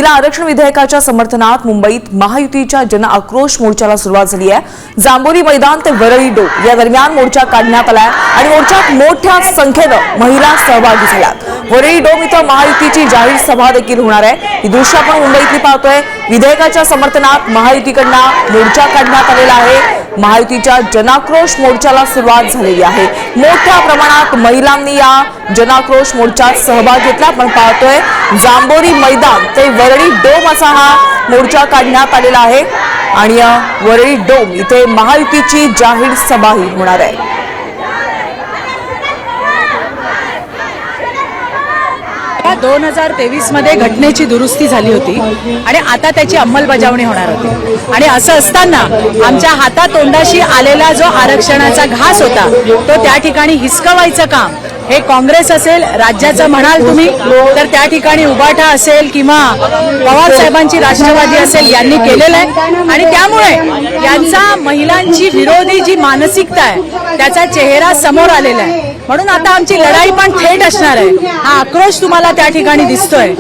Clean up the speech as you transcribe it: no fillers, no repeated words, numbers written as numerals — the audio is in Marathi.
महिला आरक्षण विधेयकाच्या समर्थनात मुंबईत महायुतीच्या जन आक्रोश मोर्चाला सुरुवात झाली आहे। जांभोरी मैदान ते वरळी डोक या दरम्यान मोर्चा काढण्यात आलाय आणि मोर्चात मोठ्या संख्येनं महिला सहभागी झाल्यात। वरळी डोम इथं महायुतीची जाहीर सभा देखील होणार आहे। ही दृश्य आपण मुंबईतली पाहतोय। विधेयकाच्या समर्थनात महायुतीकडनं मोर्चा काढण्यात आलेला आहे। महायुतीच्या जनाक्रोश मोर्चाला सुरुवात झालेली आहे। मोठ्या प्रमाणात महिलांनी या जनाक्रोश मोर्चात सहभाग घेतला। आपण पाहतोय जांभोरी मैदान ते वरळी डोम असा हा मोर्चा काढण्यात आलेला आहे आणि वरळी डोम इथे महायुतीची जाहीर सभाही होणार आहे। 2023 मध्ये घटनेची दुरुस्ती झाली होती आणि आता त्याची अंमलबजावणी होणार होती आणि असं असताना आमच्या हातातोंडाशी आलेला जो आरक्षणाचा घास होता तो त्या ठिकाणी हिसकवायचं काम हे काँग्रेस असेल, राज्याचं म्हणाल तुम्ही तर त्या ठिकाणी उबाठा असेल किंवा पवार साहेबांची राष्ट्रवादी असेल यांनी केलेलं आहे आणि त्यामुळे यांचा महिलांची विरोधी जी मानसिकता आहे त्याचा चेहरा समोर आलेला आहे। म्हणून आता आमची लढाई पण थेट असणार आहे। हा आक्रोश तुम्हाला त्या ठिकाणी दिसतोय।